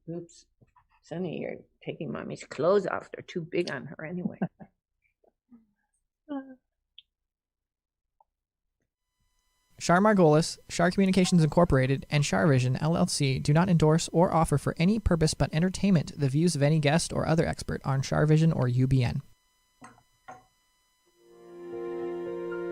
Oops. Sonny, you're taking mommy's clothes off. They're too big on her anyway. CharMargolis, Char Communications Incorporated, and Sharvision LLC do not endorse or offer for any purpose but entertainment the views of any guest or other expert on Sharvision or UBN.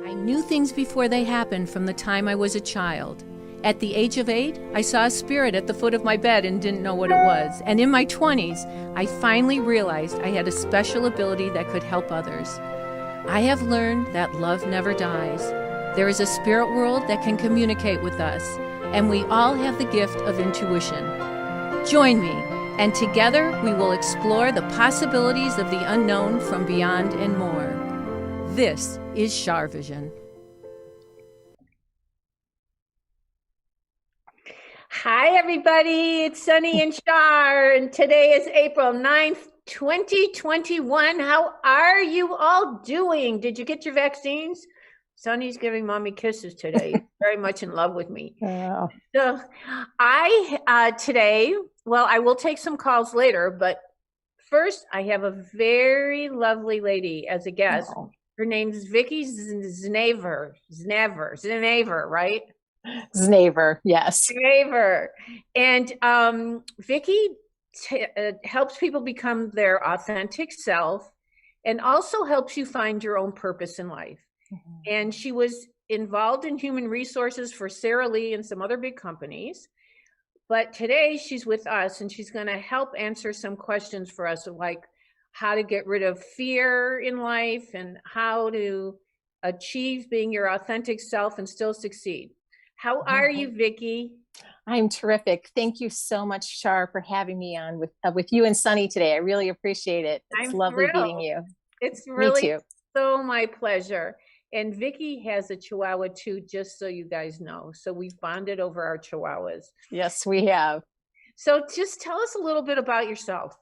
I knew things before they happened from the time I was a child. At the age of 8, I saw a spirit at the foot of my bed and didn't know what it was. And in my 20s, I finally realized I had a special ability that could help others. I have learned that love never dies. There is a spirit world that can communicate with us, and we all have the gift of intuition. Join me, and together we will explore the possibilities of the unknown from beyond and more. This is Sharvision. Hi, everybody. It's Sunny and Char, and today is April 9th, 2021. How are you all doing? Did you get your vaccines? Sunny's giving mommy kisses today. He's very much in love with me. Oh. So today, well, I will take some calls later, but first I have a very lovely lady as a guest. Oh. Her name's Vicki Znavor, right? Znavor, yes. Znavor. And Vicki helps people become their authentic self and also helps you find your own purpose in life. Mm-hmm. And she was involved in human resources for Sara Lee and some other big companies. But today she's with us and she's going to help answer some questions for us, like how to get rid of fear in life and how to achieve being your authentic self and still succeed. How are you, Vicki? I'm terrific. Thank you so much, Char, for having me on with you and Sunny today. I really appreciate it. It's lovely meeting you. It's really so my pleasure. And Vicki has a Chihuahua too, just so you guys know. So we've bonded over our Chihuahuas. Yes, we have. So just tell us a little bit about yourself.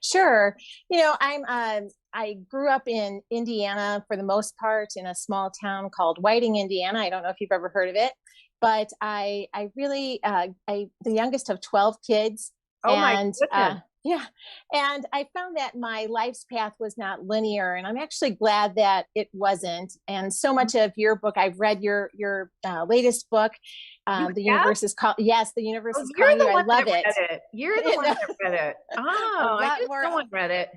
Sure. You know, I grew up in Indiana for the most part in a small town called Whiting, Indiana. I don't know if you've ever heard of it, but I really, the youngest of 12 kids. Oh my goodness. Yeah. And I found that my life's path was not linear, and I'm actually glad that it wasn't. And so much of your book, I've read your latest book. The universe is called. Yes, the universe is calling you. I love it. You're the one that read it. Oh, I guess no one read it.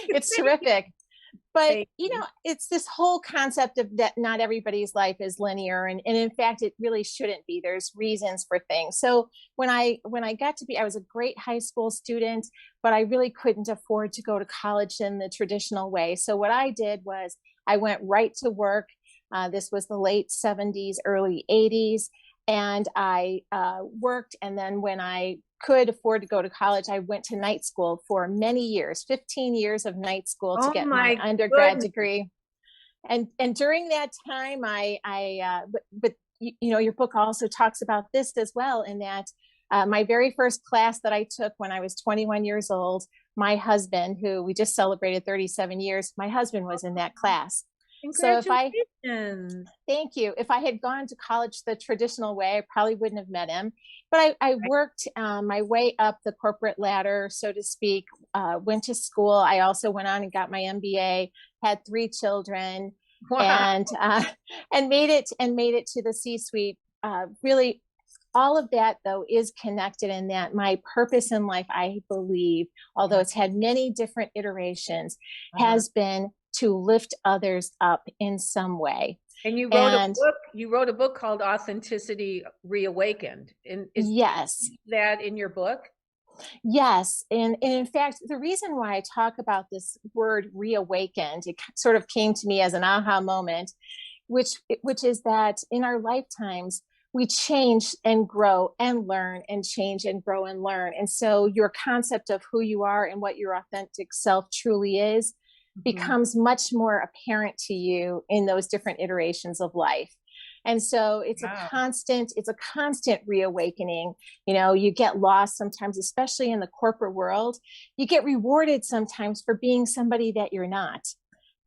It's terrific. But you know, it's this whole concept of that not everybody's life is linear, and in fact it really shouldn't be. There's reasons for things. So when I got to be, I was a great high school student, but I really couldn't afford to go to college in the traditional way. So what I did was I went right to work. This was the late 70s, early 80s. And I worked, and then when I could afford to go to college, I went to night school for many years, 15 years of night school to get my undergrad degree. And during that time, but you know, your book also talks about this as well, in that my very first class that I took when I was 21 years old, my husband, who we just celebrated 37 years, my husband was in that class. So thank you. If I had gone to college the traditional way, I probably wouldn't have met him. But I worked my way up the corporate ladder, so to speak, went to school. I also went on and got my MBA, had 3 children, and made it to the C-suite. Really, all of that, though, is connected in that my purpose in life, I believe, although it's had many different iterations, has been to lift others up in some way. And you wrote a book. You wrote a book called Authenticity Reawakened. And is that in your book? Yes. And in fact, the reason why I talk about this word reawakened, it sort of came to me as an aha moment, which is that in our lifetimes, we change and grow and learn and change and grow and learn. And so your concept of who you are and what your authentic self truly is becomes much more apparent to you in those different iterations of life. And so it's a constant reawakening. You know, you get lost sometimes, especially in the corporate world. You get rewarded sometimes for being somebody that you're not.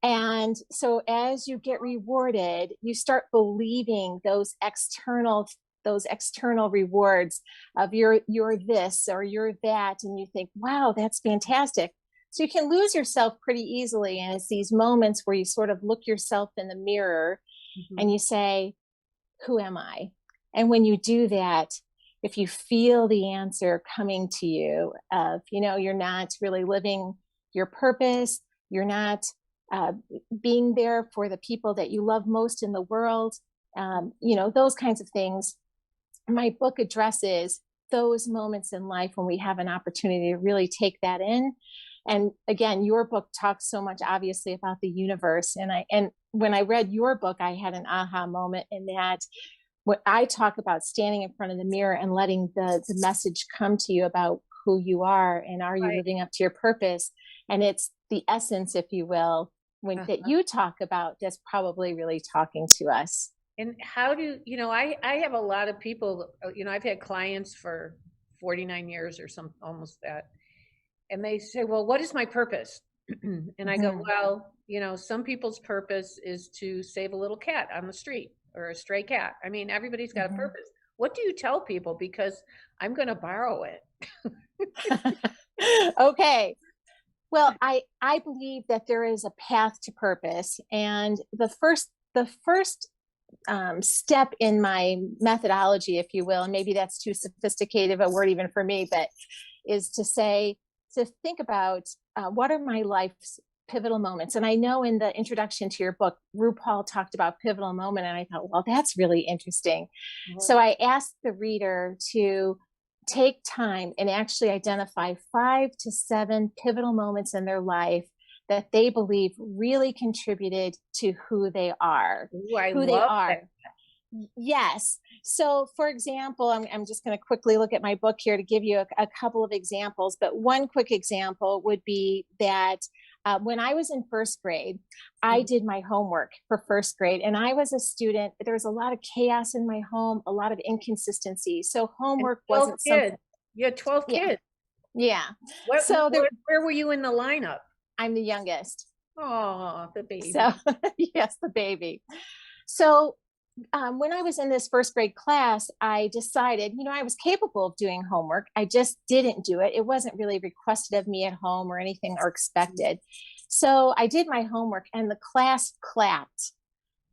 And so as you get rewarded, you start believing those external those external rewards of you're this or you're that, and you think, wow, that's fantastic. So you can lose yourself pretty easily. And it's these moments where you sort of look yourself in the mirror and you say, who am I? And when you do that, if you feel the answer coming to you of, you're not really living your purpose, you're not being there for the people that you love most in the world, those kinds of things. My book addresses those moments in life when we have an opportunity to really take that in. And again, your book talks so much, obviously, about the universe. And when I read your book, I had an aha moment in that what I talk about standing in front of the mirror and letting the message come to you about who you are and are you living up to your purpose. And it's the essence, if you will, that you talk about that's probably really talking to us. And how do, I have a lot of people, I've had clients for 49 years or almost that. And they say, well, what is my purpose? And I go, well, some people's purpose is to save a little cat on the street or a stray cat. I mean, everybody's got a purpose. What do you tell people? Because I'm going to borrow it. Okay. Well, I believe that there is a path to purpose. And the first step in my methodology, if you will, and maybe that's too sophisticated a word even for me, but is to think about what are my life's pivotal moments. And I know in the introduction to your book, RuPaul talked about pivotal moment. And I thought, well, that's really interesting. So I asked the reader to take time and actually identify 5 to 7 pivotal moments in their life that they believe really contributed to who they are. Ooh, who they are. That. Yes. So for example, I'm just going to quickly look at my book here to give you a couple of examples, but one quick example would be that when I was in first grade, I did my homework for first grade, and I was a student. There was a lot of chaos in my home, a lot of inconsistency. So homework wasn't something. You had 12 kids. Yeah. Where were you in the lineup? I'm the youngest. Oh, the baby. So yes, the baby. So when I was in this first grade class, I decided, I was capable of doing homework. I just didn't do it. It wasn't really requested of me at home or anything or expected. So I did my homework and the class clapped.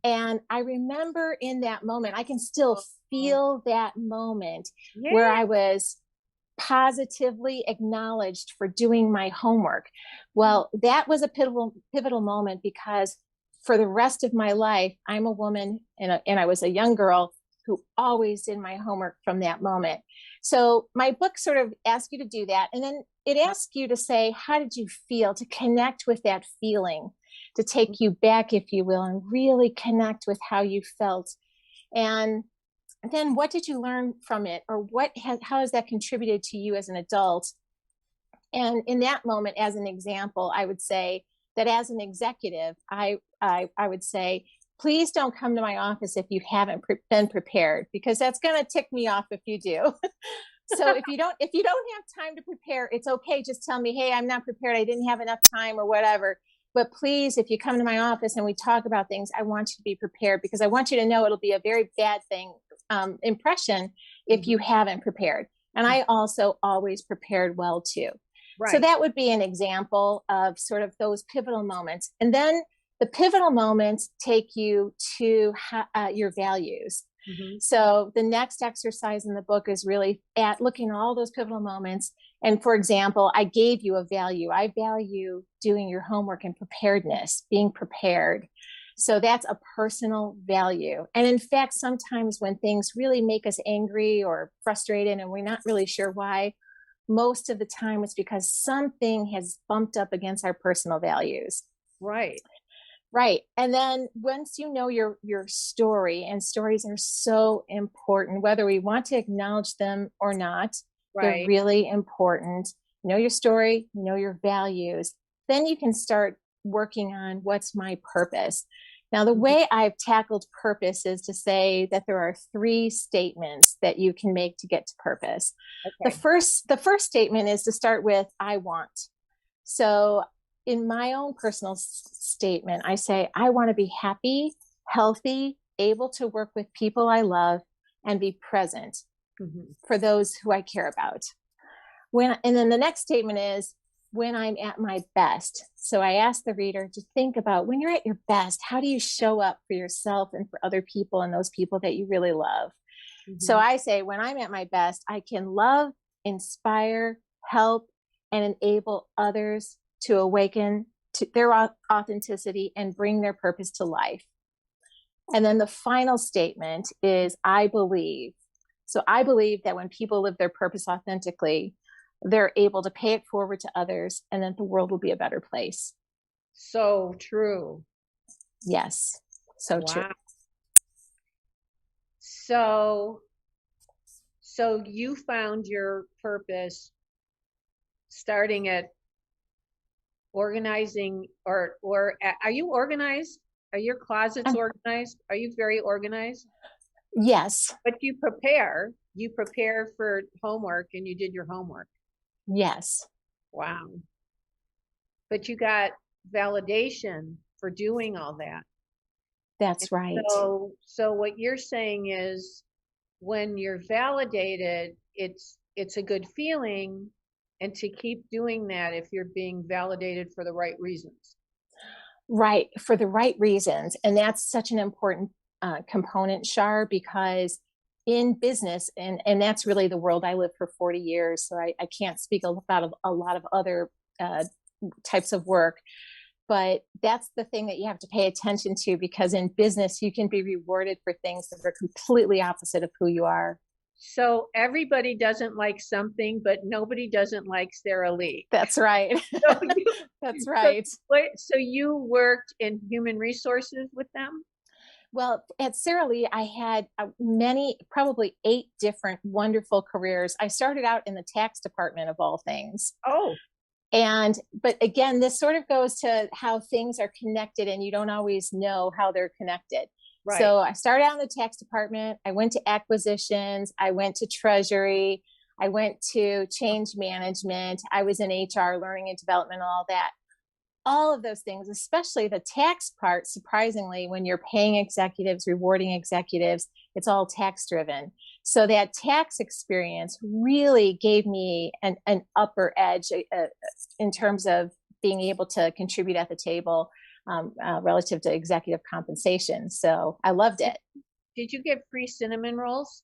And I remember in that moment, I can still feel that moment where I was positively acknowledged for doing my homework. Well, that was a pivotal moment because for the rest of my life, I'm a woman and I was a young girl who always did my homework from that moment. So my book sort of asks you to do that. And then it asks you to say, how did you feel, to connect with that feeling, to take you back, if you will, and really connect with how you felt. And then what did you learn from it? Or how has that contributed to you as an adult? And in that moment, as an example, I would say that as an executive, I would say, please don't come to my office if you haven't been prepared, because that's going to tick me off if you do. So if you don't have time to prepare, it's okay. Just tell me, hey, I'm not prepared. I didn't have enough time or whatever. But please, if you come to my office and we talk about things, I want you to be prepared, because I want you to know it'll be a very bad impression if you haven't prepared. And I also always prepared well too. Right. So that would be an example of sort of those pivotal moments. And then the pivotal moments take you to your values. So the next exercise in the book is really at looking at all those pivotal moments. And for example, I gave you a value. I value doing your homework and preparedness, being prepared. So that's a personal value. And in fact, sometimes when things really make us angry or frustrated and we're not really sure why, most of the time it's because something has bumped up against our personal values. Right. Right. And then once you know your story, and stories are so important, whether we want to acknowledge them or not, they're really important. Know your story, know your values. Then you can start working on what's my purpose. Now, the way I've tackled purpose is to say that there are 3 statements that you can make to get to purpose. Okay. The first statement is to start with, I want. So in my own personal statement, I say, I want to be happy, healthy, able to work with people I love, and be present for those who I care about. And then the next statement is when I'm at my best. So I ask the reader to think about when you're at your best, how do you show up for yourself and for other people and those people that you really love? So I say, when I'm at my best, I can love, inspire, help, and enable others to awaken to their authenticity and bring their purpose to life. And then the final statement is, I believe. So I believe that when people live their purpose authentically, they're able to pay it forward to others, and then the world will be a better place. So true. Yes. So true. So you found your purpose starting at organizing, or are you organized? Are your closets organized? Are you very organized? Yes. But you prepare for homework, and you did your homework. Yes. Wow. But you got validation for doing all that. That's right. So what you're saying is, when you're validated, it's a good feeling, and to keep doing that if you're being validated for the right reasons. Right, for the right reasons. And that's such an important component, Char, because in business, and that's really the world I lived for 40 years, so I can't speak about a lot of other types of work, but that's the thing that you have to pay attention to, because in business, you can be rewarded for things that are completely opposite of who you are. So everybody doesn't like something, but nobody doesn't like Sara Lee. That's right. That's right. So you worked in human resources with them? Well, at Sara Lee, I had probably 8 different wonderful careers. I started out in the tax department, of all things. Oh. But again, this sort of goes to how things are connected, and you don't always know how they're connected. Right. So I started out in the tax department. I went to acquisitions. I went to treasury. I went to change management. I was in HR, learning and development, and all that. All of those things, especially the tax part, surprisingly, when you're paying executives, rewarding executives, it's all tax driven. So that tax experience really gave me an upper edge in terms of being able to contribute at the table relative to executive compensation. So I loved it. Did you get free cinnamon rolls?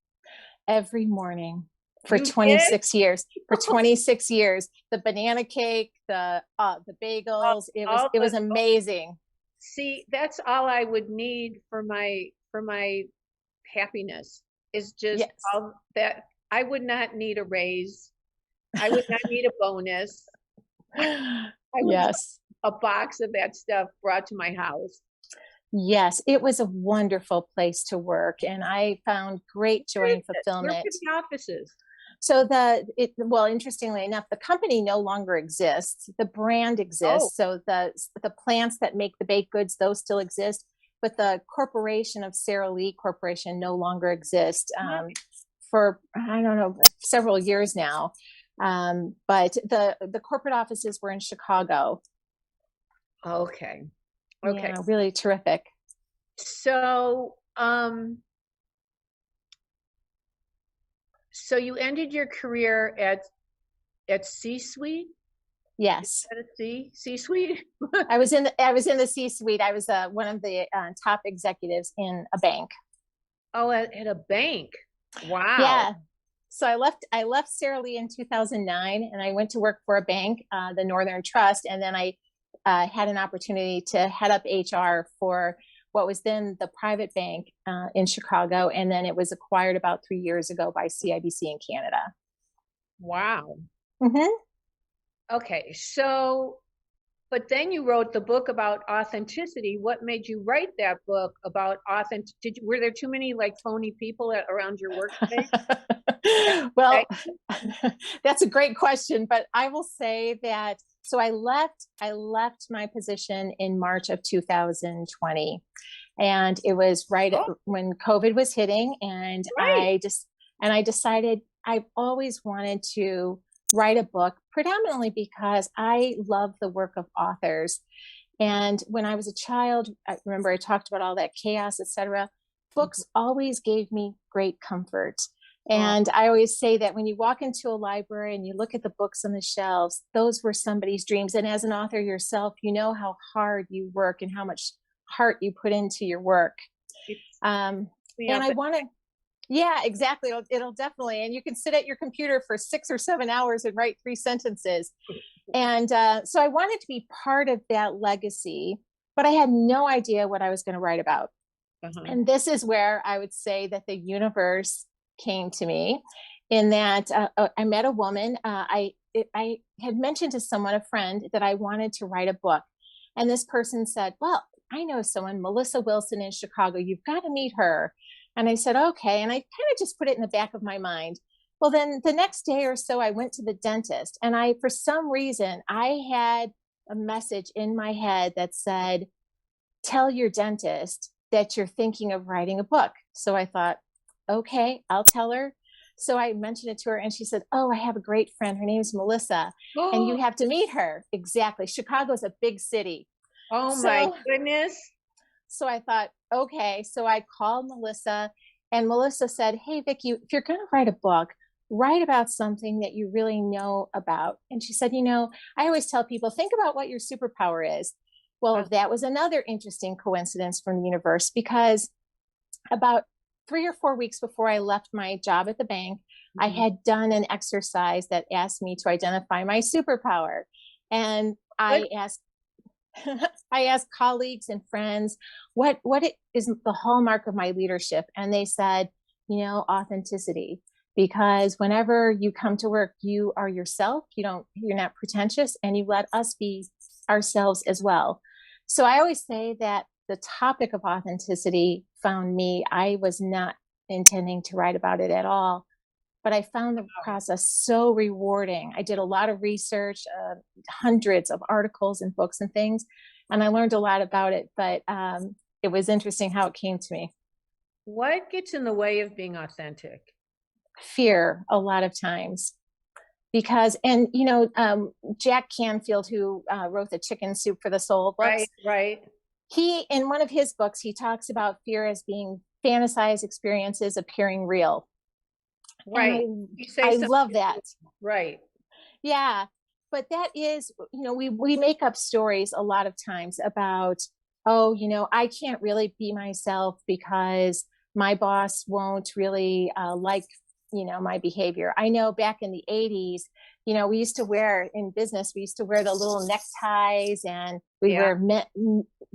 Every morning. For 26 years. For 26 years, the banana cake, the bagels, it was amazing. See, that's all I would need for my happiness, is just all that. I would not need a raise. I would not need a bonus. I would like a box of that stuff brought to my house. Yes, it was a wonderful place to work, and I found great joy and fulfillment. Where were the offices? So interestingly enough, the company no longer exists. The brand exists. So the plants that make the baked goods, those still exist, but the corporation of Sara Lee Corporation no longer exists for, I don't know, several years now. But the corporate offices were in Chicago. Okay. Yeah, really terrific. So, so you ended your career at C-suite? Yes. At a C-suite? I was in the C-suite. I was one of the top executives in a bank. Oh, at a bank. Wow. Yeah. So I left Sara Lee in 2009, and I went to work for a bank, the Northern Trust, and then I had an opportunity to head up HR for what was then the private bank in Chicago, and then it was acquired about 3 years ago by CIBC in Canada. Wow. Mm-hmm. Okay, so, but then you wrote the book about authenticity. What made you write that book about authenticity? Were there too many like phony people around your workspace? Well, that's a great question, but I will say that, so I left my position in March of 2020, and it was right when COVID was hitting, and I decided I've always wanted to write a book, predominantly because I love the work of authors. And when I was a child, I remember I talked about all that chaos, etc. books always gave me great comfort. And I always say that when you walk into a library and you look at the books on the shelves, those were somebody's dreams. And as an author yourself, you know how hard you work and how much heart you put into your work. And I want to, yeah, exactly. It'll definitely, and you can sit at your computer for 6 or 7 hours and write 3 sentences. And so I wanted to be part of that legacy, but I had no idea what I was going to write about. And this is where I would say that the universe came to me, in that I met a woman. I had mentioned to someone, a friend, that I wanted to write a book. And this person said, well, I know someone, Melissa Wilson in Chicago, you've got to meet her. And I said, okay. And I kind of just put it in the back of my mind. Well, then the next day or so, I went to the dentist, and for some reason, I had a message in my head that said, tell your dentist that you're thinking of writing a book. So I thought, okay, I'll tell her. So I mentioned it to her, and she said, oh, I have a great friend. Her name's Melissa, and you have to meet her. Exactly. Chicago's a big city. Oh, my goodness. So I thought, okay. So I called Melissa, and Melissa said, hey, Vicki, if you're going to write a book, write about something that you really know about. And she said, I always tell people, think about what your superpower is. Well, that was another interesting coincidence from the universe, because about 3 or 4 weeks before I left my job at the bank, I had done an exercise that asked me to identify my superpower. And I asked colleagues and friends, what is the hallmark of my leadership? And they said, authenticity. Because whenever you come to work, you are yourself. You're not pretentious, and you let us be ourselves as well. So I always say that the topic of authenticity found me. I was not intending to write about it at all, but I found the process so rewarding. I did a lot of research, hundreds of articles and books and things, and I learned a lot about it, but it was interesting how it came to me. What gets in the way of being authentic? Fear, a lot of times. Because, Jack Canfield, who wrote the Chicken Soup for the Soul books, right. He, in one of his books, he talks about fear as being fantasized experiences appearing real. Right. I love that. Right. Yeah. But that is, we make up stories a lot of times about, I can't really be myself because my boss won't really like my behavior. I know back in the 80s, we used to wear, in business, we used to wear the little neckties, and we wear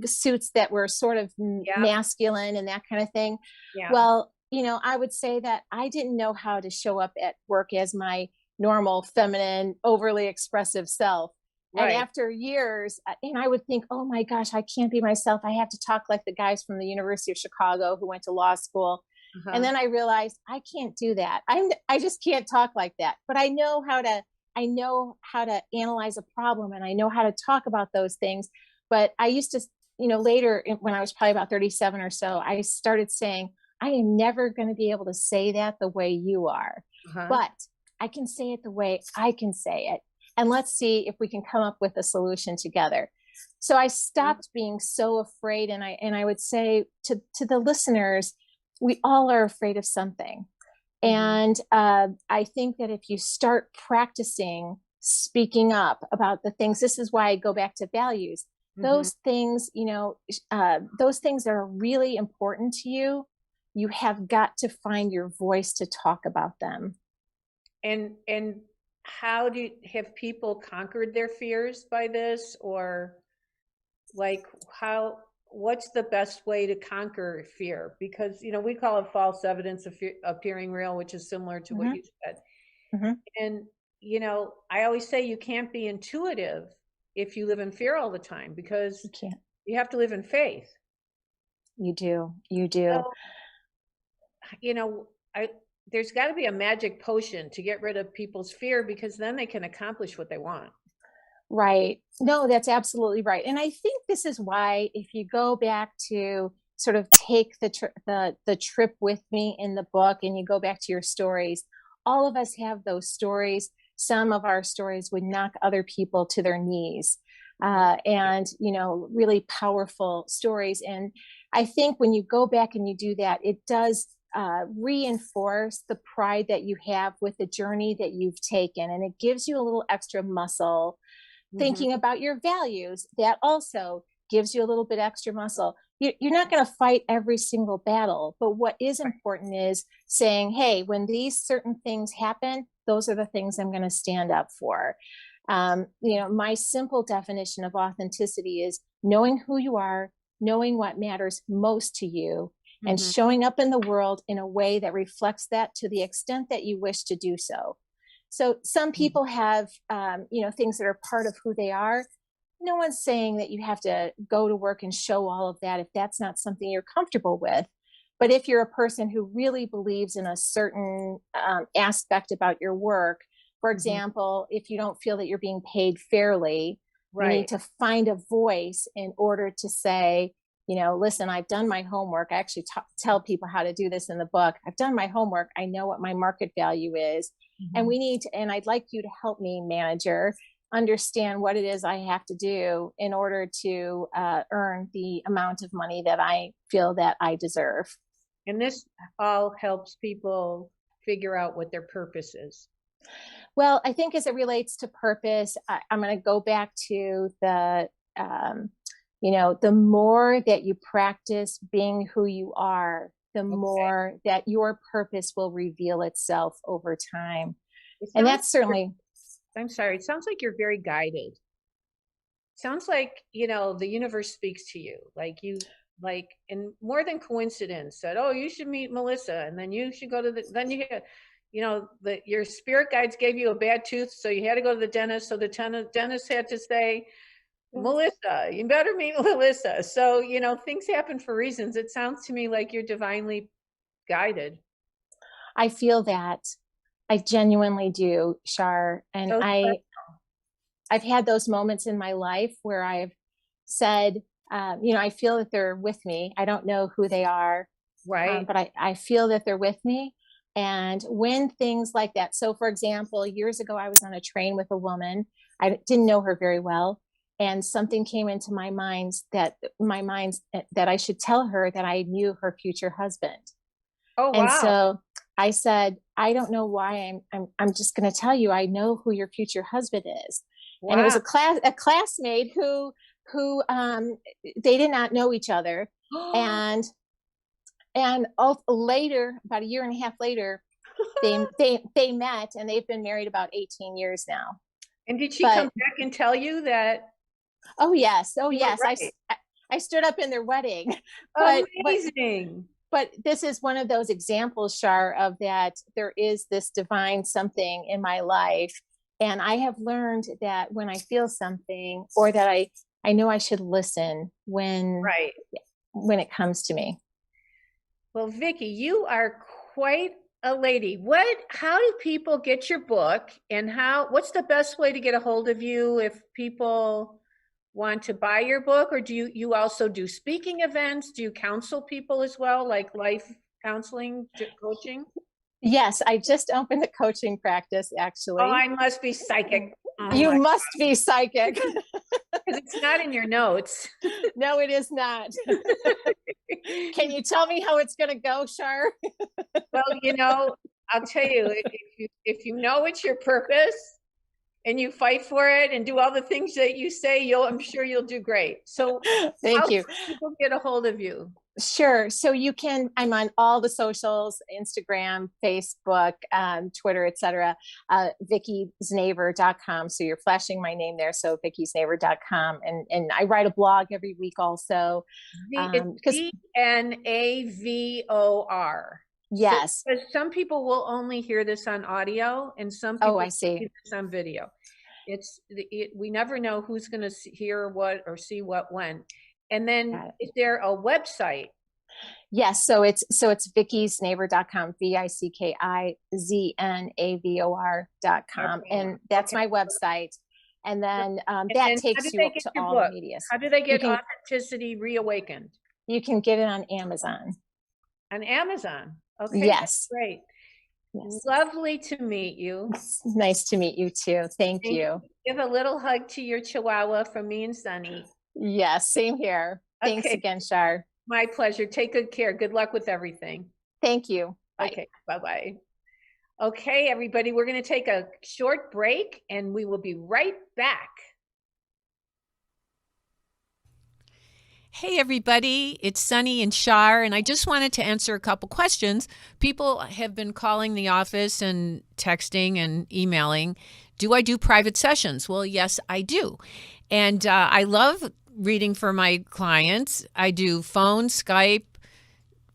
suits that were sort of masculine and that kind of thing. Yeah. Well, I would say that I didn't know how to show up at work as my normal, feminine, overly expressive self. Right. And after years, I would think, oh my gosh, I can't be myself. I have to talk like the guys from the University of Chicago who went to law school. And then I realized I can't do that. I just can't talk like that. But I know how to analyze a problem, and I know how to talk about those things. But I used to, later when I was probably about 37 or so, I started saying, I am never going to be able to say that the way you are, but I can say it the way I can say it. And let's see if we can come up with a solution together. So I stopped being so afraid. And I would say to the listeners, we all are afraid of something. And I think that if you start practicing speaking up about the things, this is why I go back to values. Those things, those things that are really important to you, you have got to find your voice to talk about them. And how have people conquered their fears by this? Or what's the best way to conquer fear? Because, we call it false evidence of appearing real, which is similar to what you said. And, I always say you can't be intuitive if you live in fear all the time, because you can't. You have to live in faith. You do. So, there's got to be a magic potion to get rid of people's fear, because then they can accomplish what they want. Right. No, that's absolutely right. And I think this is why, if you go back to sort of take the trip with me in the book, and you go back to your stories, all of us have those stories. Some of our stories would knock other people to their knees, and, really powerful stories. And I think when you go back and you do that, it does reinforce the pride that you have with the journey that you've taken. And it gives you a little extra muscle thinking about your values. That also gives you a little bit extra muscle. You're not going to fight every single battle, but what is important is saying, hey, when these certain things happen, those are the things I'm going to stand up for. My simple definition of authenticity is knowing who you are, knowing what matters most to you, and showing up in the world in a way that reflects that to the extent that you wish to do so. So some people have, things that are part of who they are. No one's saying that you have to go to work and show all of that if that's not something you're comfortable with. But if you're a person who really believes in a certain aspect about your work, for example, if you don't feel that you're being paid fairly, you need to find a voice in order to say, listen, I've done my homework. I actually tell people how to do this in the book. I've done my homework. I know what my market value is. And and I'd like you to help me, manager, understand what it is I have to do in order to earn the amount of money that I feel that I deserve. And this all helps people figure out what their purpose is. Well, I think as it relates to purpose, I'm going to go back to the more that you practice being who you are, the more that your purpose will reveal itself over time. And that's certainly... I'm sorry. It sounds like you're very guided. Sounds like, the universe speaks to you. And more than coincidence said, oh, you should meet Melissa. And then you should go to your spirit guides gave you a bad tooth. So you had to go to the dentist. So the dentist had to say, Melissa, you better meet Melissa. So, things happen for reasons. It sounds to me like you're divinely guided. I feel that. I genuinely do, Char. And I've had those moments in my life where I've said, I feel that they're with me. I don't know who they are, right? But I feel that they're with me. And when things like that, so for example, years ago, I was on a train with a woman. I didn't know her very well. And something came into my mind that I should tell her that I knew her future husband. Oh, wow. And so I said, I don't know why I'm just going to tell you, I know who your future husband is. Wow. And it was a classmate who they did not know each other. and later, about a year and a half later, they met, and they've been married about 18 years now. And did she come back and tell you that? Oh, yes. Oh, yes. Right. I stood up in their wedding. Amazing. But this is one of those examples, Char, of that there is this divine something in my life. And I have learned that when I feel something, or that I know I should listen when it comes to me. Well, Vicki, you are quite a lady. How do people get your book, and what's the best way to get a hold of you if people want to buy your book? Or do you also do speaking events? Do you counsel people as well, like life counseling, coaching? Yes, I just opened the coaching practice, actually. Oh, I must be psychic. Oh, you must be psychic. Because it's not in your notes. No, it is not. Can you tell me how it's going to go, Char? Well, I'll tell you, if you know it's your purpose, and you fight for it and do all the things that you say, I'm sure you'll do great. So thank you. How can people get a hold of you? Sure. So I'm on all the socials, Instagram, Facebook, Twitter, etc. VickiZnavor.com. So you're flashing my name there. So VickiZnavor.com. And I write a blog every week also. It's Znavor. Yes. So, some people will only hear this on audio, and some people I see. hear this on video. We never know who's going to hear what or see what when. And then is there a website? Yes. So it's VickiZnavor.com, VickiZnavor.com. And that's my website. And then that takes you up to all the media. How do they get Authenticity Reawakened? You can get it on Amazon. On Amazon. Okay. Yes. Great. Yes. Lovely to meet you. Nice to meet you too. Thank you. Give a little hug to your Chihuahua from me and Sunny. Yes, same here. Thanks again, Char. My pleasure. Take good care. Good luck with everything. Thank you. Bye. Okay, bye-bye. Okay, everybody, we're going to take a short break and we will be right back. Hey everybody, it's Sunny and Char, and I just wanted to answer a couple questions. People have been calling the office and texting and emailing. Do I do private sessions? Well, yes, I do. And I love reading for my clients. I do phone, Skype,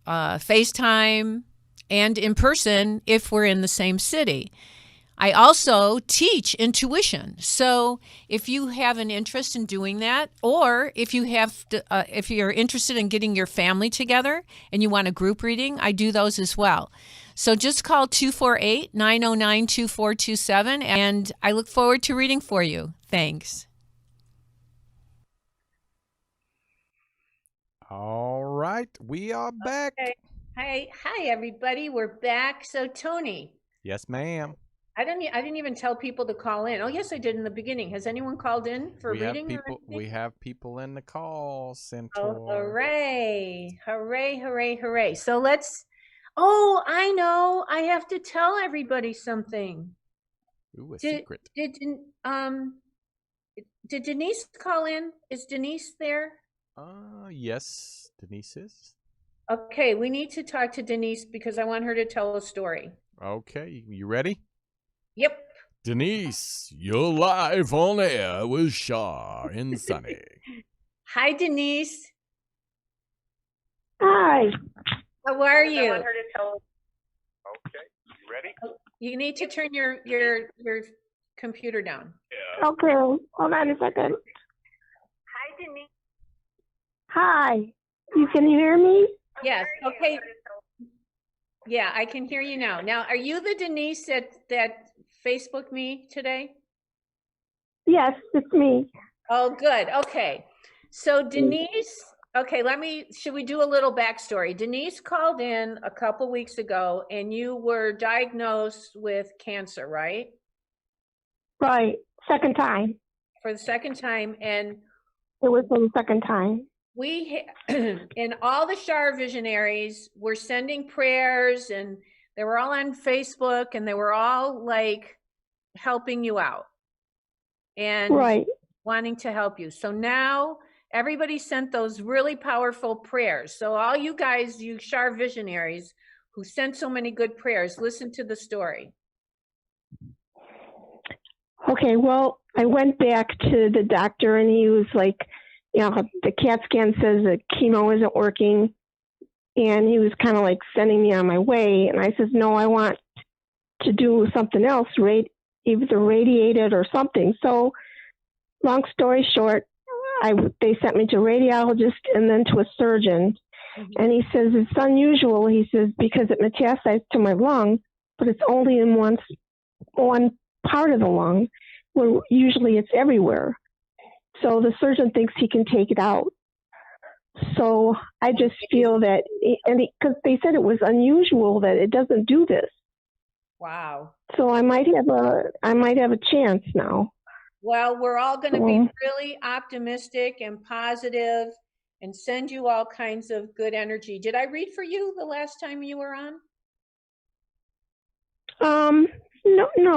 FaceTime, and in person if we're in the same city. I also teach intuition. So if you have an interest in doing that, or if you're interested in getting your family together and you want a group reading, I do those as well. So just call 248-909-2427, and I look forward to reading for you. Thanks. All right, we are back. Okay. Hi, everybody. We're back. So, Tony. Yes, ma'am. I didn't even tell people to call in. Oh, yes, I did in the beginning. Has anyone called in for reading? We have people in the call center. Oh, hooray. Hooray, hooray, hooray. So oh, I know. I have to tell everybody something. Ooh, a secret. Did Denise call in? Is Denise there? Yes, Denise is. Okay, we need to talk to Denise because I want her to tell a story. Okay, you ready? Yep. Denise, you're live on air with Char and Sunny. Hi, Denise. Hi. How are you? I want her to tell. Okay, you ready? You need to turn your computer down. Yeah. Okay, hold on a second. Hi, Denise. Hi. You can hear me? Yes. Okay. Yeah, I can hear you now. Now, are you the Denise that Facebooked me today? Yes, it's me. Oh, good. Okay. So Denise, okay, should we do a little backstory? Denise called in a couple weeks ago and you were diagnosed with cancer, right? Right. Second time. For the second time. And it was for the second time. We, and all the Sharvisionaries were sending prayers and they were all on Facebook and they were all like helping you out and wanting to help you. So now everybody sent those really powerful prayers. So all you guys, you Sharvisionaries who sent so many good prayers, listen to the story. Okay, well, I went back to the doctor and he was like, the CAT scan says that chemo isn't working, and he was kind of like sending me on my way. And I says, no, I want to do something else, either radiated or something. So, long story short, they sent me to a radiologist and then to a surgeon. Mm-hmm. And he says it's unusual. He says because it metastasized to my lung, but it's only in one part of the lung, where usually it's everywhere. So the surgeon thinks he can take it out. So I just feel that, because they said it was unusual that it doesn't do this. Wow. So I might have a chance now. Well, we're all going to be really optimistic and positive and send you all kinds of good energy. Did I read for you the last time you were on? No,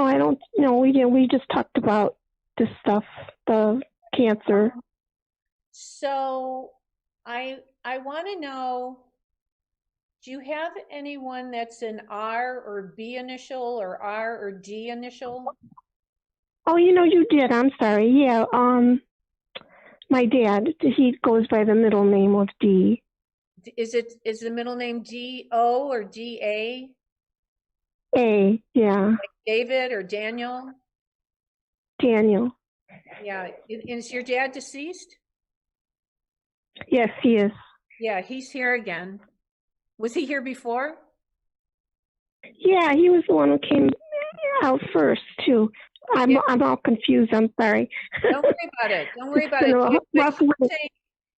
I don't. No, we didn't. We just talked about this stuff, the cancer. So I want to know, do you have anyone that's an R or B initial or R or D initial? Oh, you did. I'm sorry. Yeah. My dad, he goes by the middle name of D. Is the middle name D-O or D-A? A, yeah. Like David or Daniel? Daniel. Yeah. Is your dad deceased? Yes, he is. Yeah, he's here again. Was he here before? Yeah, he was the one who came out first, too. I'm all confused. I'm sorry. Don't worry about it. Don't worry about it.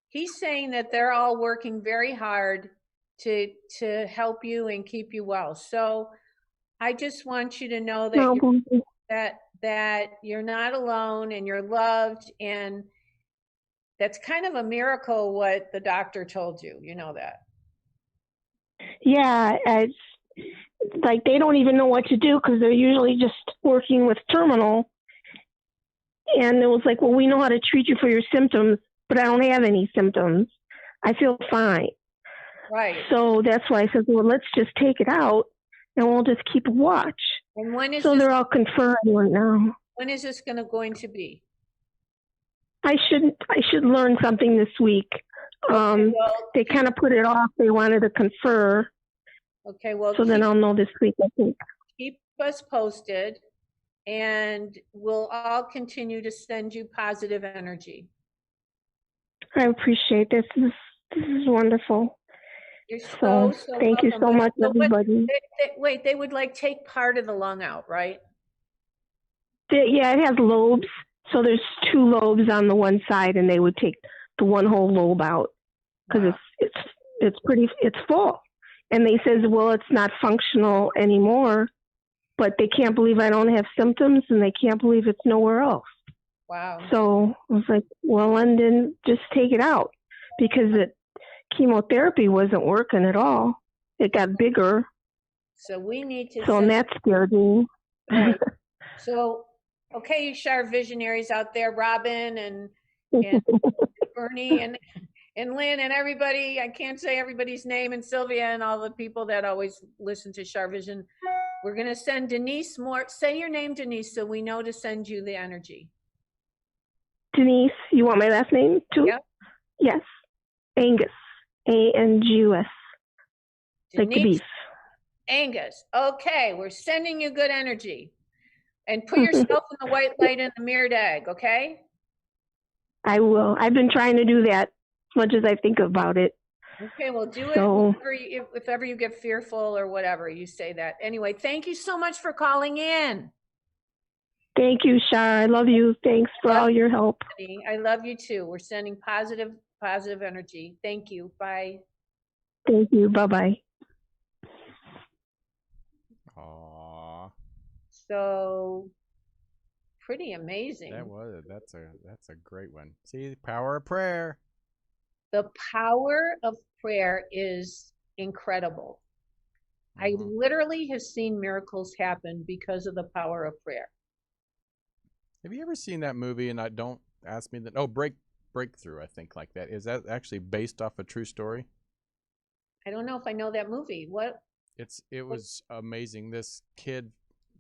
He's saying that they're all working very hard to help you and keep you well. So I just want you to know that that you're not alone and you're loved, and That's kind of a miracle what the doctor told you. You know that. Yeah, it's like they don't even know what to do because they're usually just working with terminal. And it was like, well, we know how to treat you for your symptoms, but I don't have any symptoms. I feel fine. Right. So that's why I said, well, let's just take it out and we'll just keep a watch. And when is so this, they're all confirmed right now. when is this going to be? I should learn something this week. Well, they kind of put it off. They wanted to confer. Okay, well, so then I'll know this week, I think. Keep us posted, and we'll all continue to send you positive energy. I appreciate this. This is wonderful. You're so thank you so much, everybody. Wait, they would like take part of the lung out, right? Yeah, it has lobes. So there's 2 lobes on the one side, and they would take the one whole lobe out because it's full. And they says, well, it's not functional anymore, but they can't believe I don't have symptoms, and they can't believe it's nowhere else. Wow. So I was like, well, and then just take it out because chemotherapy wasn't working at all. It got bigger. So we need to. So that scared me. Right. So, okay, you Sharvisionaries out there, Robin and Bernie and Lynn and everybody. I can't say everybody's name, and Sylvia and all the people that always listen to Sharvision. We're going to send Denise more. Say your name, Denise, so we know to send you the energy. Denise, you want my last name too? Yep. Yes. Angus. Angus. Like the beef. Angus. Okay, we're sending you good energy. And put yourself in the white light in the mirrored egg, okay? I will. I've been trying to do that as much as I think about it. Okay, well, do it if ever you get fearful or whatever, you say that. Anyway, thank you so much for calling in. Thank you, Shar. I love you. Thanks for all your help. I love you too. We're sending positive energy. Thank you. Bye. Thank you. Bye-bye. Aww. So pretty amazing. That's a great one. See, the power of prayer. The power of prayer is incredible. I literally have seen miracles happen because of the power of prayer. Have you ever seen that movie? And don't ask me that. Oh, Breakthrough, I think, like that. Is that actually based off a true story? I don't know if I know that movie. What? It was amazing. This kid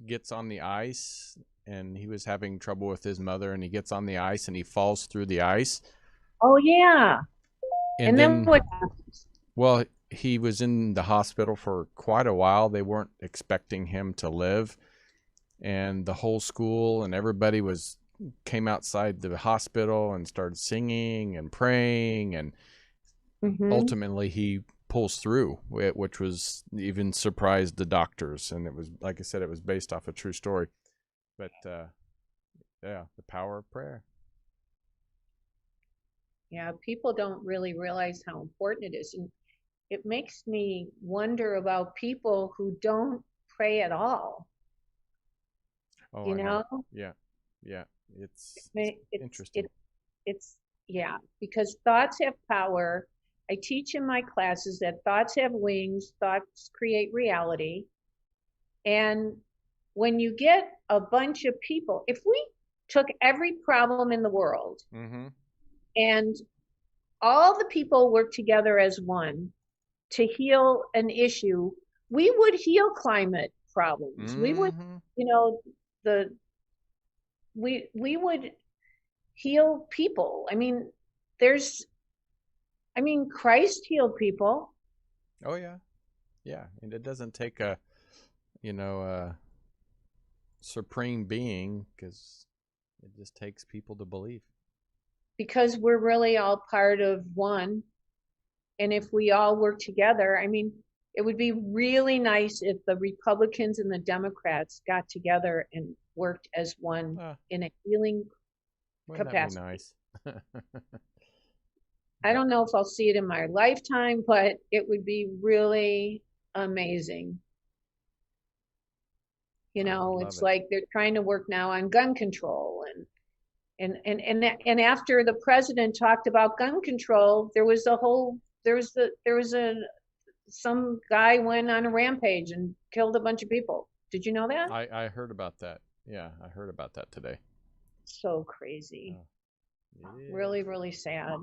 gets on the ice, and he was having trouble with his mother, and he gets on the ice, and he falls through the ice. Oh, yeah. And then what happens? Well, he was in the hospital for quite a while. They weren't expecting him to live. And the whole school and everybody came outside the hospital and started singing and praying. And ultimately he pulls through, which was even surprised the doctors. And it was, like I said, it was based off a true story. But yeah, the power of prayer. Yeah, people don't really realize how important it is. And it makes me wonder about people who don't pray at all. Oh, you know? Yeah. It's interesting. Yeah, because thoughts have power. I teach in my classes that thoughts have wings, thoughts create reality. And when you get a bunch of people, if we took every problem in the world and all the people work together as one to heal an issue, we would heal climate problems. We would, we would heal people. I mean, Christ healed people. Oh yeah. Yeah. And it doesn't take a supreme being, because it just takes people to believe. Because we're really all part of one. And if we all work together, I mean, it would be really nice if the Republicans and the Democrats got together and worked as one in a healing capacity. That'd be nice. I don't know if I'll see it in my lifetime, but it would be really amazing. It's like they're trying to work now on gun control, and And after the president talked about gun control, some guy went on a rampage and killed a bunch of people. Did you know that? I heard about that. Yeah, I heard about that today. So crazy. Really, really sad.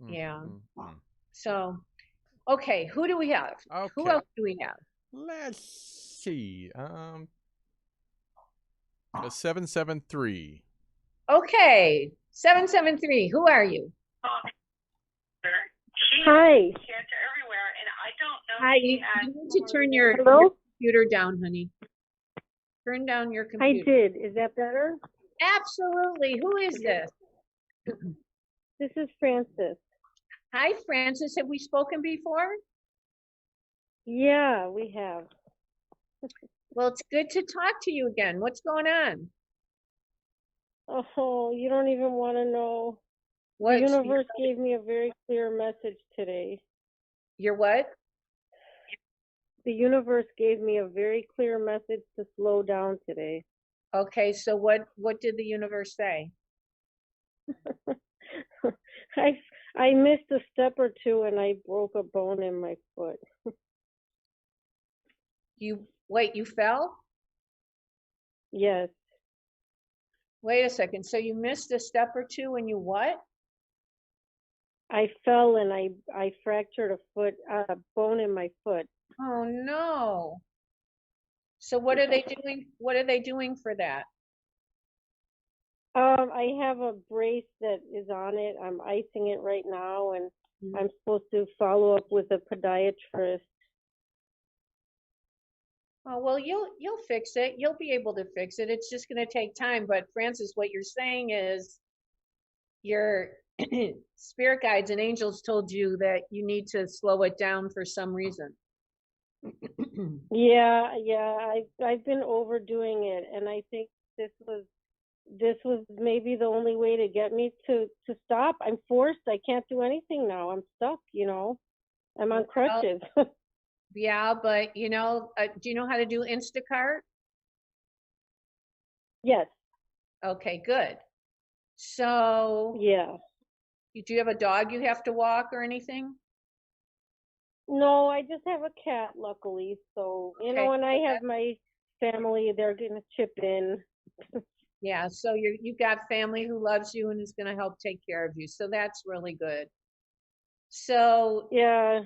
Yeah. So, okay, who do we have? Okay. Who else do we have? Let's see. 773. Okay, 773. Who are you? Hi. Hi. You need to turn your computer down, honey. Turn down your I computer. did. Is that better? Absolutely. Who is this? This is Francis. Hi, Francis. Have we spoken before? Yeah, we have. Well, it's good to talk to you again. What's going on? Oh, you don't even want to know. What? The universe gave me a very clear message today. Your what? The universe gave me a very clear message to slow down today. Okay, so what did the universe say? I missed a step or two and I broke a bone in my foot. You fell? Yes. Wait a second. So you missed a step or two and you what? I fell and I fractured a bone in my foot. Oh no. So what are they doing? What are they doing for that? I have a brace that is on it. I'm icing it right now, and I'm supposed to follow up with a podiatrist. Oh, well, you'll fix it. You'll be able to fix it. It's just going to take time. But Francis, what you're saying is your spirit guides and angels told you that you need to slow it down for some reason. Yeah, I've been overdoing it, and I think this was maybe the only way to get me to stop. I'm forced. I can't do anything now. I'm stuck, I'm on crutches. Yeah, but do you know how to do Instacart? Yes. Okay, good. So Yeah. do you have a dog you have to walk or anything? No, I just have a cat, luckily. So, Okay, when I have my family, they're going to chip in. Yeah, so you've got family who loves you and is going to help take care of you. So that's really good. So Yeah.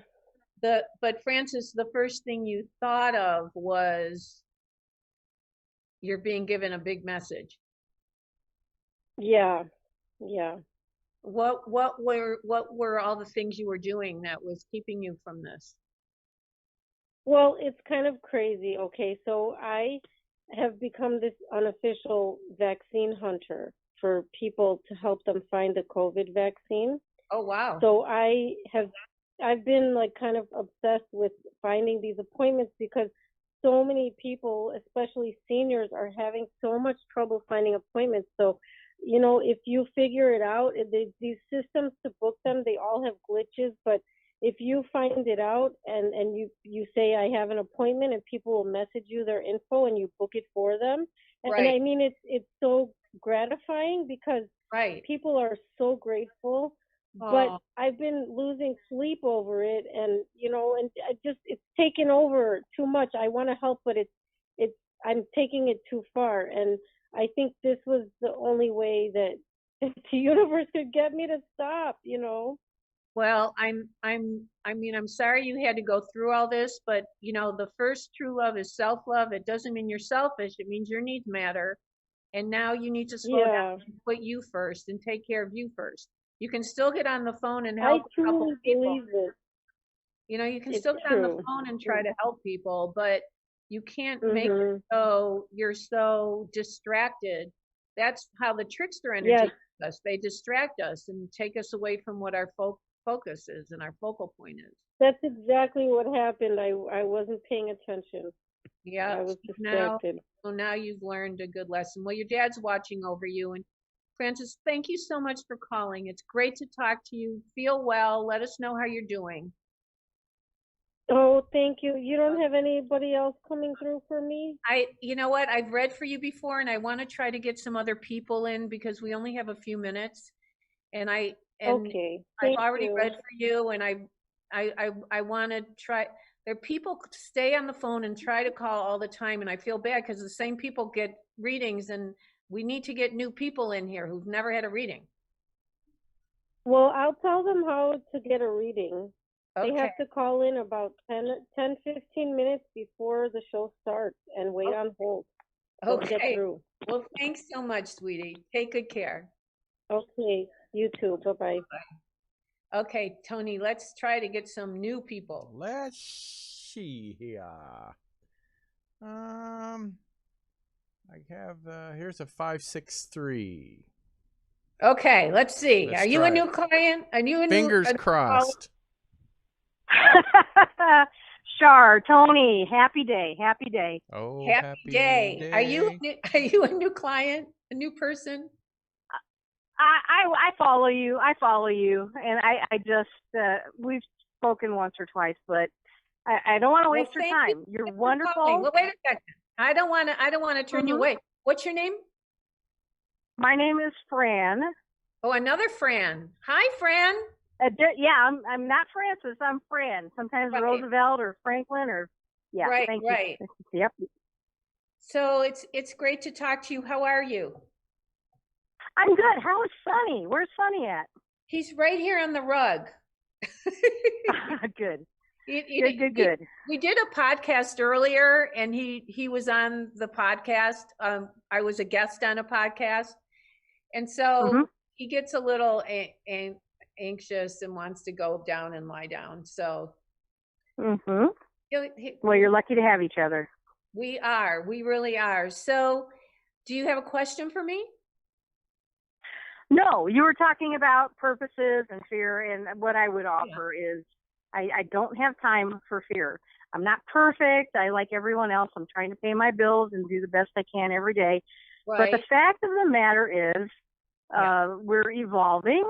But Francis, the first thing you thought of was you're being given a big message. Yeah. Yeah. What were all the things you were doing that was keeping you from this? Well, it's kind of crazy. Okay, so I have become this unofficial vaccine hunter for people to help them find the COVID vaccine. Oh, wow. So I've been like kind of obsessed with finding these appointments because so many people, especially seniors, are having so much trouble finding appointments. So, if you figure it out, these systems to book them, they all have glitches, but if you find it out and you say I have an appointment and people will message you their info and you book it for them. And Right. I mean, it's so gratifying because Right. people are so grateful, but I've been losing sleep over it, and and it's taken over too much. I want to help, but I'm taking it too far, and I think this was the only way that the universe could get me to stop. Well, I'm sorry you had to go through all this, but the first true love is self-love. It doesn't mean you're selfish. It means your needs matter. And now you need to slow down and put you first and take care of you first. You can still get on the phone and help a couple of people. Believe it. You can still get on the phone and try to help people, but you can't make it so you're so distracted. That's how the trickster energy does us. They distract us and take us away from what our focus is and our focal point is. That's exactly what happened. I wasn't paying attention. Yeah, I was distracted. Now you've learned a good lesson. Well, your dad's watching over you. And Francis, thank you so much for calling. It's great to talk to you. Feel well. Let us know how you're doing. Oh, thank you. You don't have anybody else coming through for me? You know what? I've read for you before, and I want to try to get some other people in because we only have a few minutes. And Okay. I've Thank already you. read for you, and I want to try. There are people stay on the phone and try to call all the time, and I feel bad because the same people get readings, and we need to get new people in here who've never had a reading. Well, I'll tell them how to get a reading. Okay. They have to call in about 10, 15 minutes before the show starts and wait on hold. They'll get Okay. through. Well, thanks so much, sweetie. Take good care. Okay. You too. Bye-bye. Okay, Tony, let's try to get some new people. Let's see here. I have here's a 563. Okay, let's see. Let's Are you try a new it. client? Are you a Fingers new crossed. Char, Tony, happy day, happy day. Oh, Happy day. Are you a new client? A new person? I follow you. And I just, we've spoken once or twice, but I don't want to waste your time. You're wonderful. Well, wait a second. I don't want to turn you away. What's your name? My name is Fran. Oh, another Fran. Hi, Fran. Yeah, I'm not Francis. I'm Fran. Sometimes Right. Roosevelt or Franklin or yeah. Right, thank right. You. Yep. So it's great to talk to you. How are you? I'm good. How is Sonny? Where's Sonny at? He's right here on the rug. Good. Good. We did a podcast earlier, and he was on the podcast. I was a guest on a podcast, and so he gets a little anxious and wants to go down and lie down. So, well, you're lucky to have each other. We really are. So, do you have a question for me? No, you were talking about purposes and fear, and what I would offer is I don't have time for fear. I'm not perfect. I, like everyone else, I'm trying to pay my bills and do the best I can every day. Right. But the fact of the matter is we're evolving.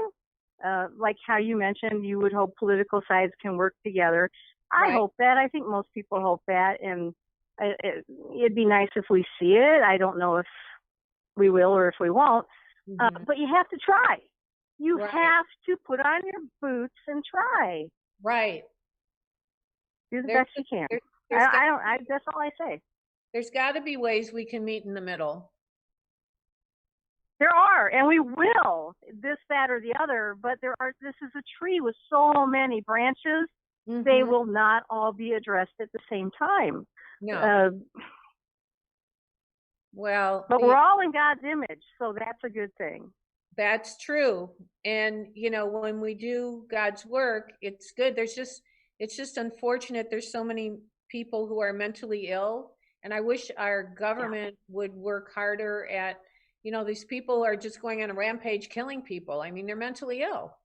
Like how you mentioned, you would hope political sides can work together. I hope that. I think most people hope that. And it'd be nice if we see it. I don't know if we will or if we won't. But you have to try. You have to put on your boots and try. Right. Do the best you can. That's all I say. There's got to be ways we can meet in the middle. There are, and we will, this, that, or the other, but this is a tree with so many branches, they will not all be addressed at the same time. No. But we're all in God's image, so that's a good thing. That's true. And, when we do God's work, it's good. It's just unfortunate there's so many people who are mentally ill, and I wish our government would work harder at, these people are just going on a rampage killing people. I mean, they're mentally ill.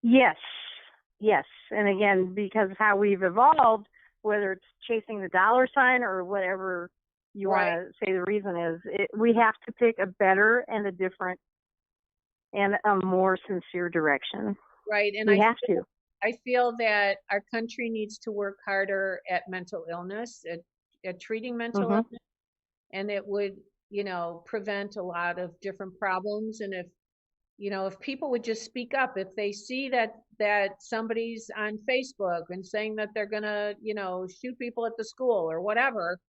Yes. And again, because of how we've evolved, whether it's chasing the dollar sign or whatever you want to say the reason is, we have to pick a better and a different and a more sincere direction. Right. And I feel that our country needs to work harder at mental illness, at treating mental illness, and it would, prevent a lot of different problems. And if people would just speak up, if they see that somebody's on Facebook and saying that they're going to, shoot people at the school or whatever,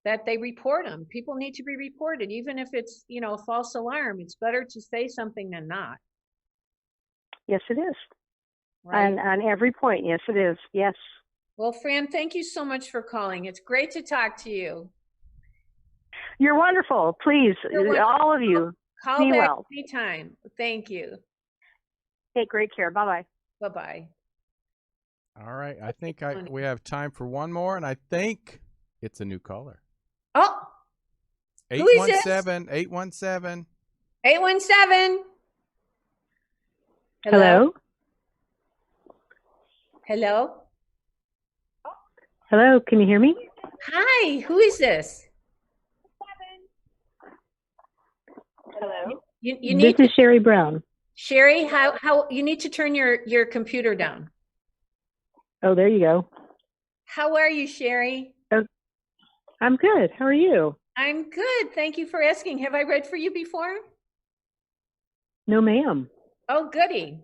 that they report them. People need to be reported, even if it's, a false alarm. It's better to say something than not. Yes, it is. Right. On every point, yes, it is. Yes. Well, Fran, thank you so much for calling. It's great to talk to you. You're wonderful. Please, all of you, call be back well. Anytime. Thank you. Take great care. Bye-bye. Bye-bye. All right. I think we have time for one more, and I think it's a new caller. Oh, 817. 817. 817. Hello. Hello. Hello. Can you hear me? Hi. Who is this? Hello. You need this is Sherry Brown. Sherry, how you need to turn your computer down. Oh, there you go. How are you, Sherry? Oh, I'm good. How are you? I'm good. Thank you for asking. Have I read for you before? No, ma'am. Oh, goody.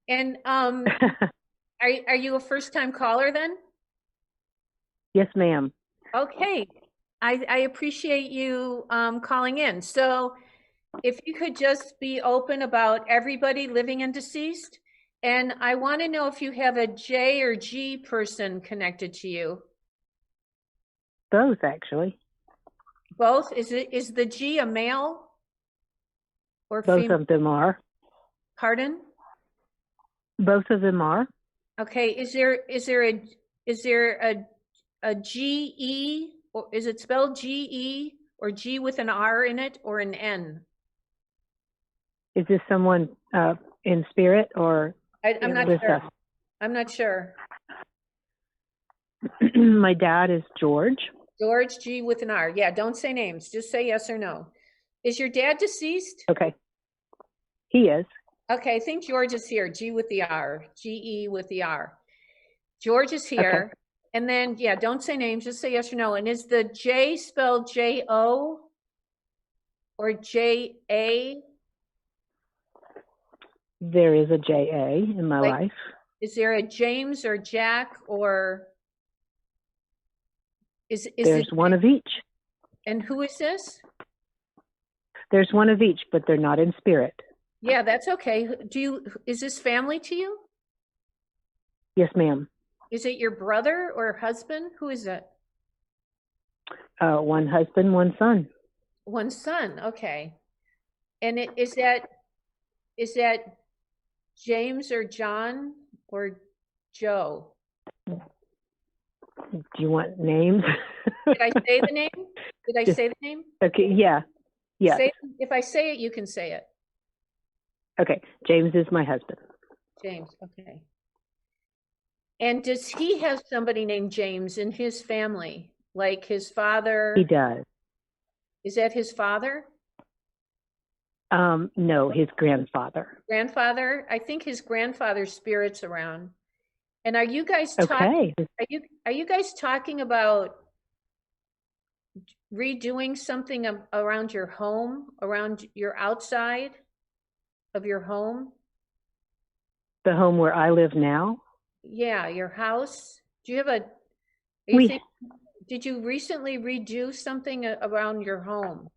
And are you a first-time caller then? Yes, ma'am. Okay. I appreciate you calling in. So if you could just be open about everybody living and deceased. And I want to know if you have a J or G person connected to you. Both, actually. Both? Is the G a male or Both female? of them are. Pardon? Both of them are. Okay. Is there a GE, or is it spelled GE or G with an R in it or an N? Is this someone in spirit or I'm not with sure. us? I'm not sure. My dad is George. George, G with an R. Yeah, don't say names. Just say yes or no. Is your dad deceased? Okay. He is. Okay, I think George is here. G with the R. GE with the R. George is here. Okay. And then, yeah, don't say names. Just say yes or no. And is the J spelled J-O or J-A? There is a J.A. in my Like, life. is there a James or Jack or is There's it, one of each. and who is this? There's one of each, but they're not in spirit. Yeah, that's okay. Is this family to you? Yes, ma'am. Is it your brother or husband? Who is it? One husband, one son. One son. Okay. And is that James or John or Joe? Do you want names? Did I say the name? Did I say the name? Okay, yeah. Yeah. If I say it, you can say it. Okay. James is my husband. James. Okay. And does he have somebody named James in his family? Like his father? He does. Is that his father? No, his grandfather. Grandfather? I think his grandfather's spirit's around. And are you guys talking? Okay. Are you guys talking about redoing something around your home, around your outside of your home? The home where I live now? Yeah, your house. Do you have did you recently redo something around your home?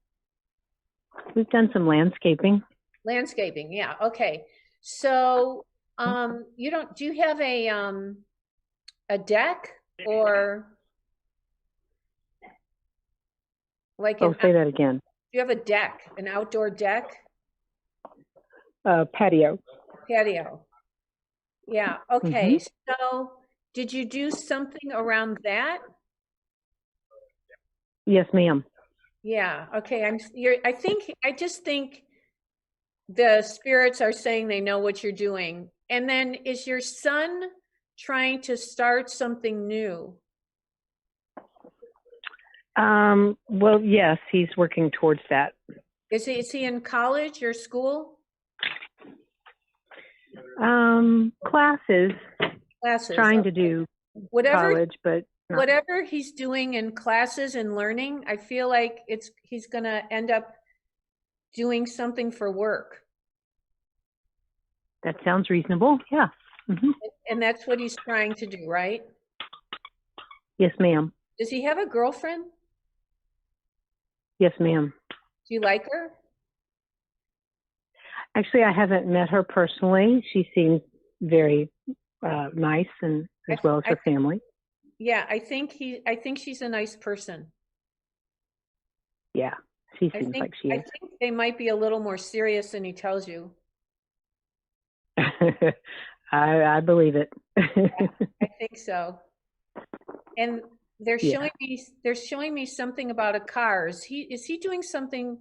We've done some landscaping. Landscaping, yeah. Okay. So, do you have a deck or like Say that again. Do you have a deck, an outdoor deck? Patio. Patio. Yeah. Okay. So, did you do something around that? Yes, ma'am. Yeah. Okay. I just think the spirits are saying they know what you're doing. And then is your son trying to start something new? Well, yes, he's working towards that. Is he in college or school? Classes. Trying to do college, but whatever he's doing in classes and learning, I feel like he's going to end up doing something for work. That sounds reasonable. Yeah. Mm-hmm. And that's what he's trying to do, right? Yes, ma'am. Does he have a girlfriend? Yes, ma'am. Do you like her? Actually, I haven't met her personally. She seems very nice, and as well as her family. Yeah, I think she's a nice person. Yeah, she seems like she is. I think they might be a little more serious than he tells you. I believe it. I think so. And they're showing me something about a car. Is he doing something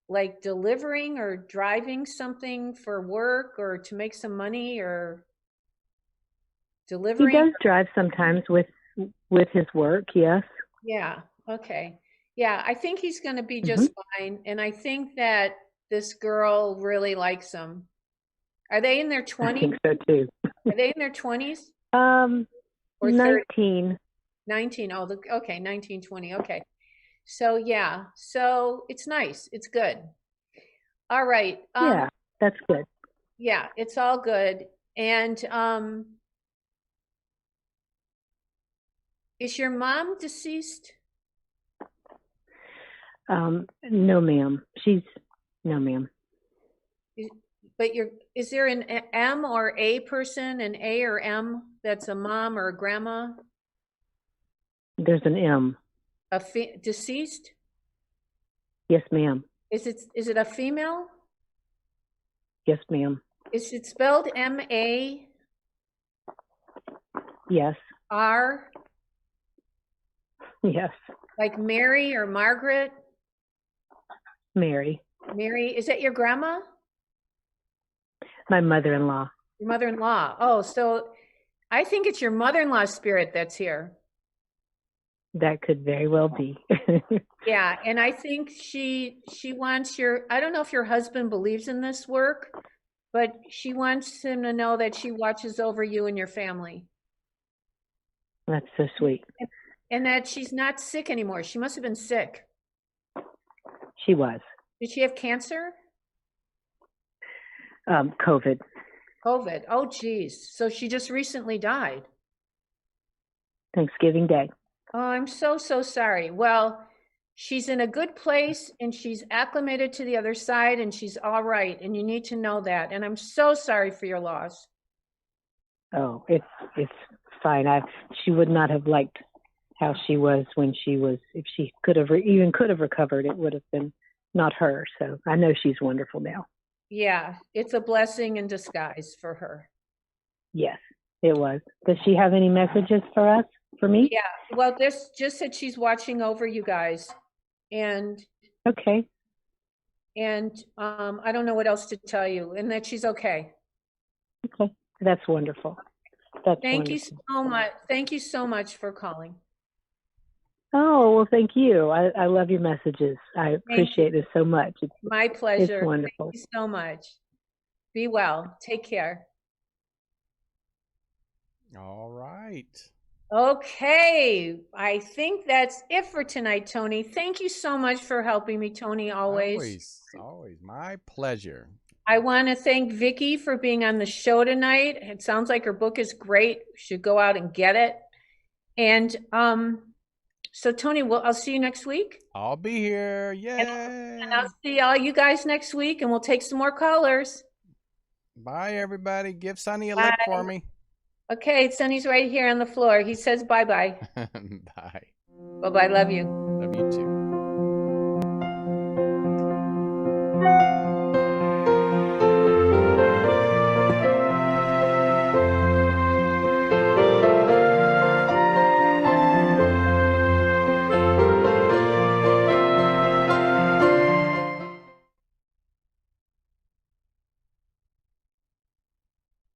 like delivering or driving something for work or to make some money or delivering? He does drive sometimes with his work, yes. Yeah. Okay. Yeah, I think he's going to be just fine. And I think that this girl really likes him. Are they in their 20s? I think so too. Are they in their 20s? Or 30? 19. 19. Oh, okay, 19, 20. Okay. So yeah, so it's nice. It's good. All right. Yeah, that's good. Yeah, it's all good. And is your mom deceased? No, ma'am. No, ma'am. But is there an M or A person, an A or M that's a mom or a grandma? There's an M. Deceased? Yes, ma'am. Is it a female? Yes, ma'am. Is it spelled M-A? Yes. R? Yes. Like Mary or Margaret? Mary. Mary, is that your grandma? My mother-in-law. Your mother-in-law. Oh, so I think it's your mother-in-law's spirit that's here. That could very well be. Yeah, and I think she wants I don't know if your husband believes in this work, but she wants him to know that she watches over you and your family. That's so sweet. And that she's not sick anymore. She must have been sick. She was. Did she have cancer? COVID. COVID. Oh, geez. So she just recently died. Thanksgiving Day. Oh, I'm so sorry. Well, she's in a good place and she's acclimated to the other side and she's all right. And you need to know that. And I'm so sorry for your loss. Oh, it's fine. She would not have liked how she was when she was, if she could have recovered, it would have been not her. So I know she's wonderful now. Yeah, it's a blessing in disguise for her. Yes, it was. Does she have any messages for me? Yeah, well, this just said she's watching over you guys. And okay. And I don't know what else to tell you, and that she's okay. Okay, that's wonderful. Thank you so much. Thank you so much for calling. Oh, well, thank you. I love your messages. I appreciate this so much. My pleasure. It's wonderful. Thank you so much. Be well. Take care. All right. Okay. I think that's it for tonight, Tony. Thank you so much for helping me, Tony, always. Always. My pleasure. I want to thank Vicki for being on the show tonight. It sounds like her book is great. You should go out and get it. And so Tony, I'll see you next week. I'll be here. Yay. And I'll see all you guys next week, and we'll take some more callers. Bye, everybody. Give Sonny a lick for me. Okay, Sonny's right here on the floor. He says bye-bye. Bye. Bye-bye. Love you. Love you too.